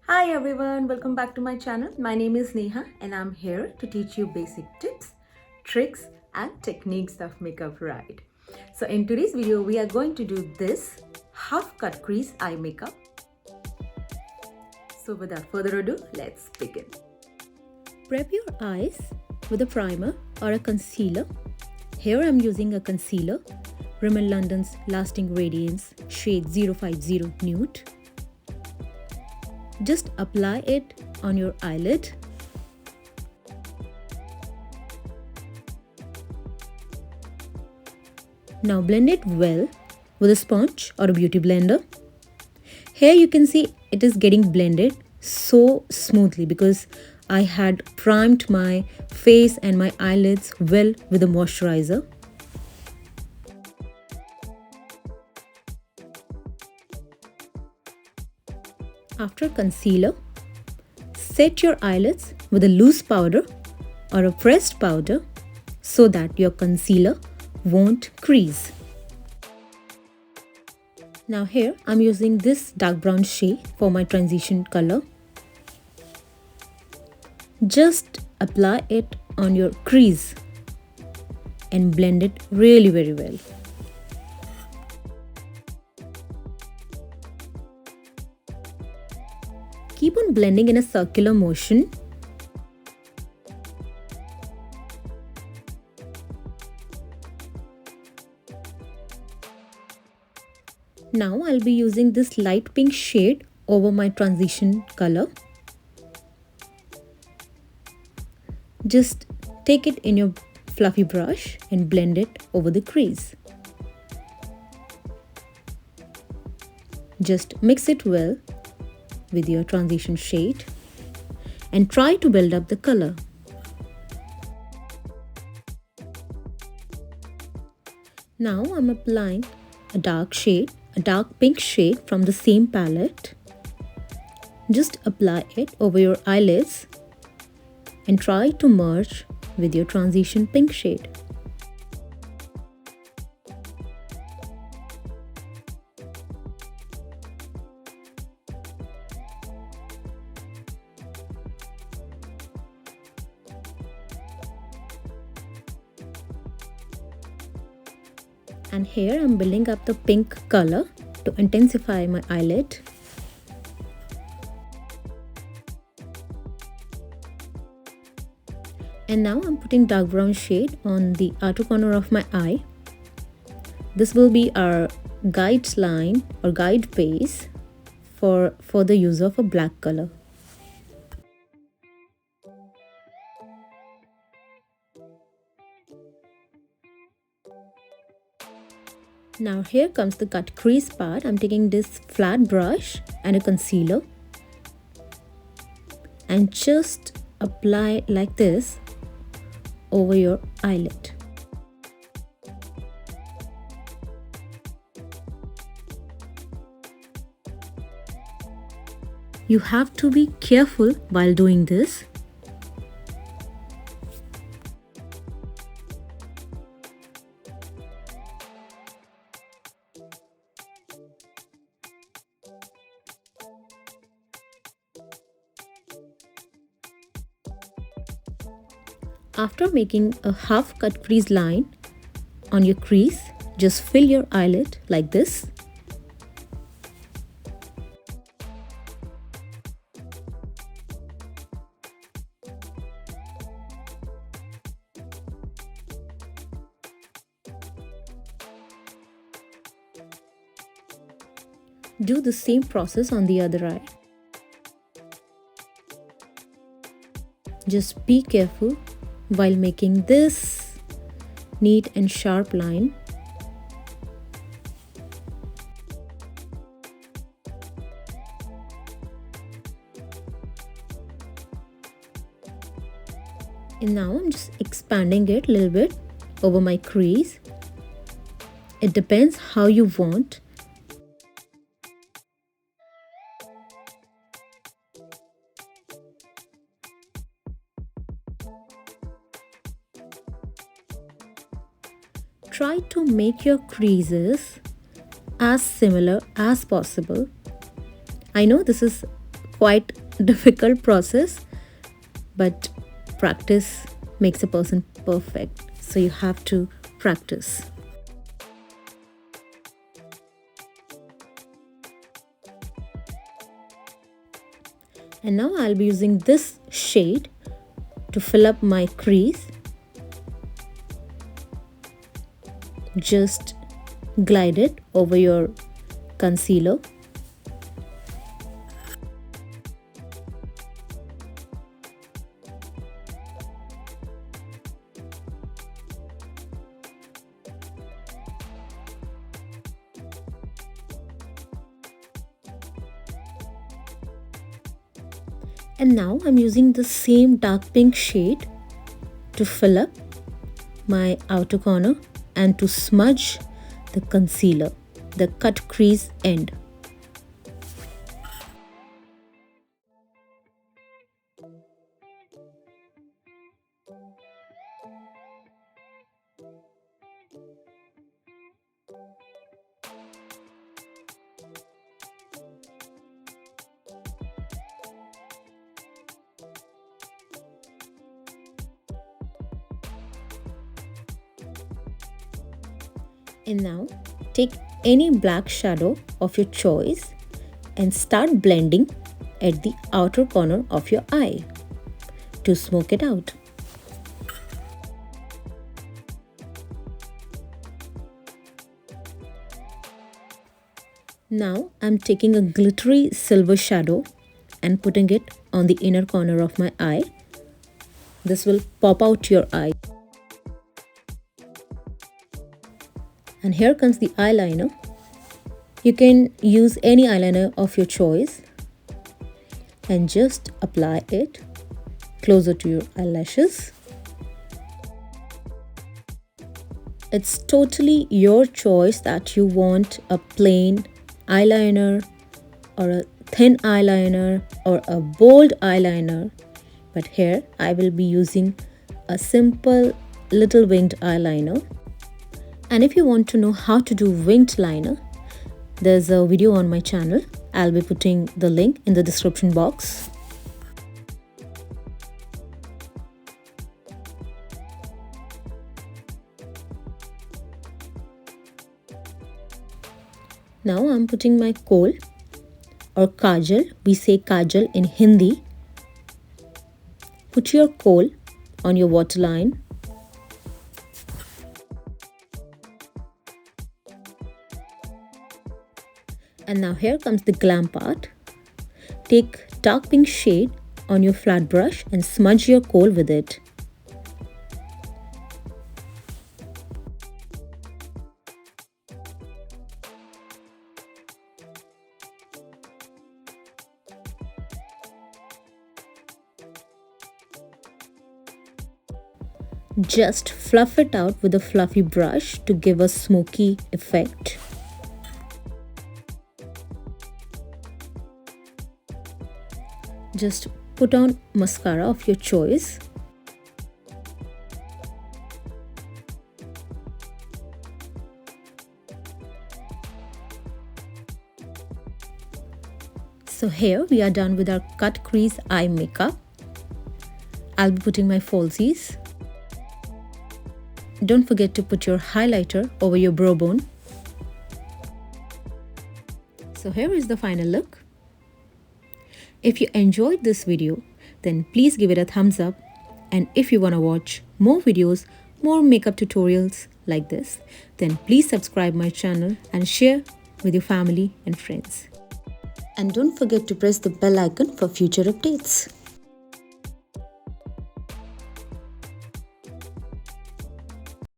Hi everyone, welcome back to my channel. My name is Neha and I'm here to teach you basic tips, tricks and techniques of makeup right. So in today's video, we are going to do this half cut crease eye makeup. So without further ado, let's begin. Prep your eyes with a primer or a concealer. Here I'm using a concealer, Rimmel London's Lasting Radiance shade 050 Nude. Just apply it on your eyelid. Now blend it well with a sponge or a beauty blender. Here you can see it is getting blended so smoothly because I had primed my face and my eyelids well with a moisturizer. After concealer, set your eyelids with a loose powder or a pressed powder so that your concealer won't crease. Now here I'm using this dark brown shade for my transition color. Just apply it on your crease and blend it really very well. Keep on blending in a circular motion. Now I'll be using this light pink shade over my transition color. Just take it in your fluffy brush and blend it over the crease. Just mix it well with your transition shade and try to build up the color. Now I'm applying a dark pink shade from the same palette. Just apply it over your eyelids and try to merge with your transition pink shade. And here I'm building up the pink color to intensify my eyelid. And now I'm putting dark brown shade on the outer corner of my eye. This will be our guideline or guide base for the use of a black color. Now here comes the cut crease part. I'm taking this flat brush and a concealer and just apply like this over your eyelid. You have to be careful while doing this. After making a half cut crease line on your crease, just fill your eyelid like this. Do the same process on the other eye. Just be careful while making this neat and sharp line. And now I'm just expanding it a little bit over my crease. It depends how you want. Try to make your creases as similar as possible. I know this is quite difficult process, but practice makes a person perfect. So you have to practice. And now I'll be using this shade to fill up my crease. Just glide it over your concealer. And now I'm using the same dark pink shade to fill up my outer corner and to smudge the concealer, the cut crease end. And now take any black shadow of your choice and start blending at the outer corner of your eye to smoke it out. Now I'm taking a glittery silver shadow and putting it on the inner corner of my eye. This will pop out your eye. And here comes the eyeliner. You can use any eyeliner of your choice and just apply it closer to your eyelashes. It's totally your choice that you want a plain eyeliner or a thin eyeliner or a bold eyeliner. But here I will be using a simple little winged eyeliner. And if you want to know how to do winged liner, there's a video on my channel. I'll be putting the link in the description box. Now I'm putting my kohl or kajal. We say kajal in Hindi. Put your kohl on your waterline. And now here comes the glam part. Take dark pink shade on your flat brush and smudge your kohl with it. Just fluff it out with a fluffy brush to give a smoky effect. Just put on mascara of your choice. So here we are done with our cut crease eye makeup. I'll be putting my falsies. Don't forget to put your highlighter over your brow bone. So here is the final look. If you enjoyed this video, then please give it a thumbs up. And if you want to watch more videos, more makeup tutorials like this, then please subscribe my channel and share with your family and friends. And don't forget to press the bell icon for future updates.